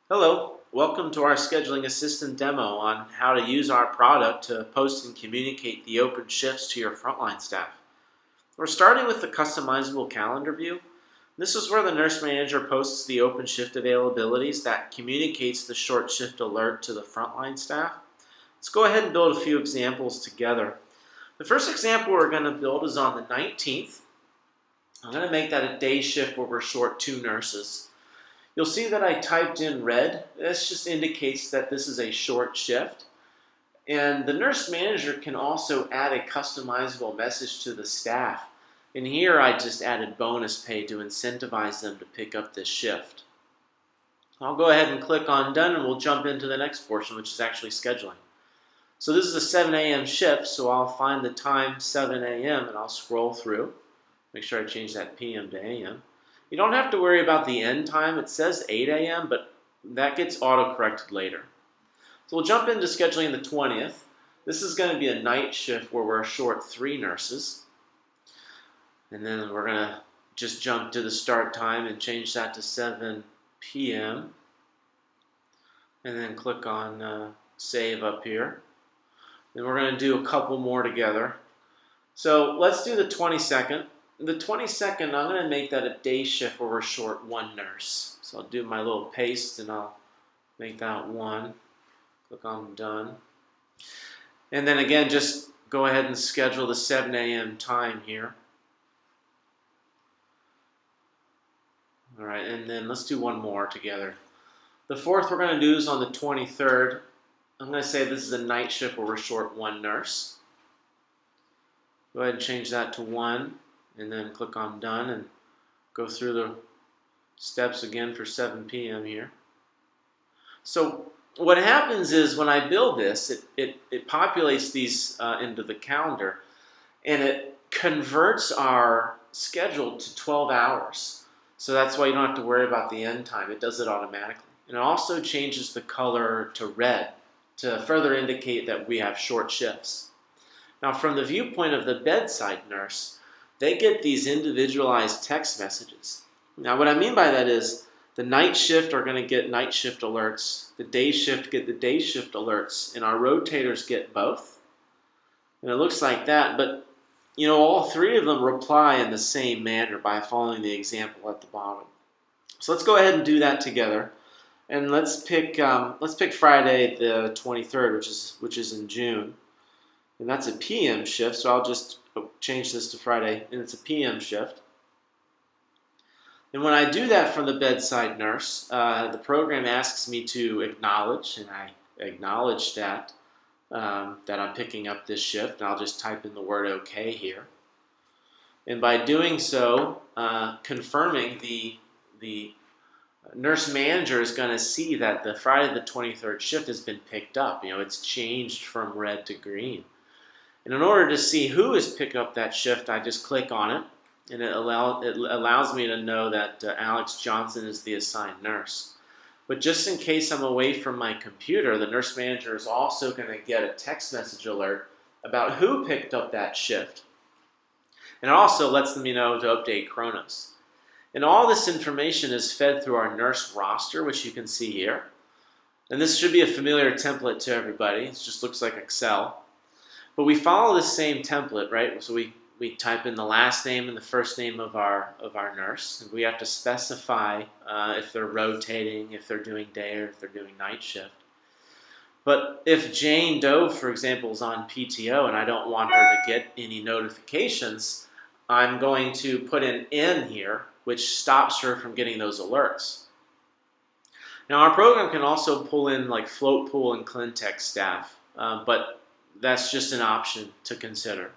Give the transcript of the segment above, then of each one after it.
Hello, welcome to our scheduling assistant demo on how to use our product to post and communicate the open shifts to your frontline staff. We're starting with the customizable calendar view. This is where the nurse manager posts the open shift availabilities that communicates the short shift alert to the frontline staff. Let's go ahead and build a few examples together. The first example we're going to build is on the 19th. I'm going to make that a day shift where we're short 2 nurses. You'll see that I typed in red. This just indicates that this is a short shift. And the nurse manager can also add a customizable message to the staff. And here I just added bonus pay to incentivize them to pick up this shift. I'll go ahead and click on done and we'll jump into the next portion, which is actually scheduling. So this is a 7 a.m. shift, so I'll find the time 7 a.m. and I'll scroll through. Make sure I change that p.m. to a.m. You don't have to worry about the end time. It says 8 a.m., but that gets auto-corrected later. So we'll jump into scheduling the 20th. This is going to be a night shift where we're short 3 nurses. And then we're going to just jump to the start time and change that to 7 p.m. And then click on save up here. Then we're going to do a couple more together. So let's do the 22nd. The 22nd, I'm going to make that a day shift where we're short 1 nurse. So I'll do my little paste and I'll make that 1. Click on done. And then again, just go ahead and schedule the 7 a.m. time here. All right, and then let's do one more together. The 4th we're going to do is on the 23rd. I'm going to say this is a night shift where we're short 1 nurse. Go ahead and change that to 1. And then click on done and go through the steps again for 7 p.m. here. So what happens is when I build this, it populates these into the calendar and it converts our schedule to 12 hours. So that's why you don't have to worry about the end time. It does it automatically. And it also changes the color to red to further indicate that we have short shifts. Now from the viewpoint of the bedside nurse, they get these individualized text messages. Now what I mean by that is the night shift are going to get night shift alerts, the day shift get the day shift alerts, and our rotators get both. And it looks like that, but you know, all 3 of them reply in the same manner by following the example at the bottom. So let's go ahead and do that together. And let's pick Friday the 23rd, which is in June. And that's a PM shift, so I'll just change this to Friday, and it's a PM shift. And when I do that from the bedside nurse, the program asks me to acknowledge, and I acknowledge that I'm picking up this shift, and I'll just type in the word OK here. And by doing so, confirming the nurse manager is going to see that the Friday the 23rd shift has been picked up. You know, it's changed from red to green. And in order to see who has picked up that shift, I just click on it, and it allows me to know that Alex Johnson is the assigned nurse. But just in case I'm away from my computer, the nurse manager is also going to get a text message alert about who picked up that shift. And it also lets me know to update Kronos. And all this information is fed through our nurse roster, which you can see here. And this should be a familiar template to everybody. It just looks like Excel. But we follow the same template, right? So we type in the last name and the first name of our nurse. And we have to specify if they're rotating, if they're doing day or if they're doing night shift. But if Jane Doe, for example, is on PTO and I don't want her to get any notifications, I'm going to put an N here, which stops her from getting those alerts. Now our program can also pull in like float pool and Clintex staff, but that's just an option to consider.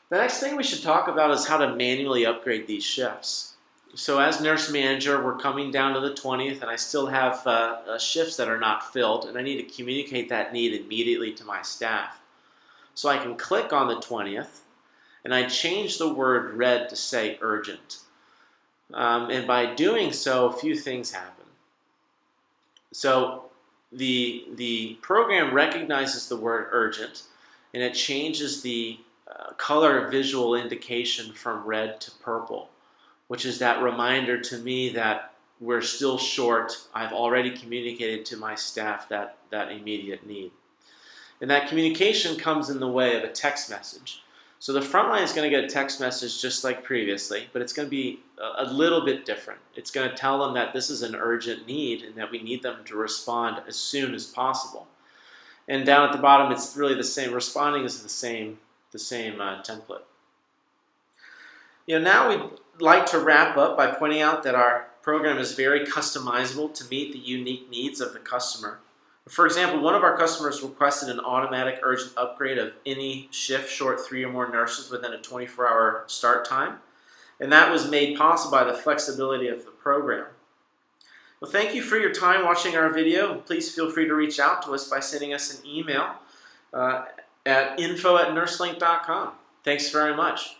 The next thing we should talk about is how to manually upgrade these shifts. So as nurse manager, we're coming down to the 20th and I still have shifts that are not filled, and I need to communicate that need immediately to my staff. So I can click on the 20th and I change the word red to say urgent. And by doing so, a few things happen. So the program recognizes the word urgent and it changes the color visual indication from red to purple, which is that reminder to me that we're still short. I've already communicated to my staff that immediate need. And that communication comes in the way of a text message. So the front line is going to get a text message just like previously, but it's going to be a little bit different. It's going to tell them that this is an urgent need and that we need them to respond as soon as possible. And down at the bottom, it's really the same. Responding is the same template. Now we'd like to wrap up by pointing out that our program is very customizable to meet the unique needs of the customer. For example, one of our customers requested an automatic urgent upgrade of any shift short 3 or more nurses within a 24-hour start time. And that was made possible by the flexibility of the program. Well, thank you for your time watching our video. Please feel free to reach out to us by sending us an email at info@nurselink.com. Thanks very much.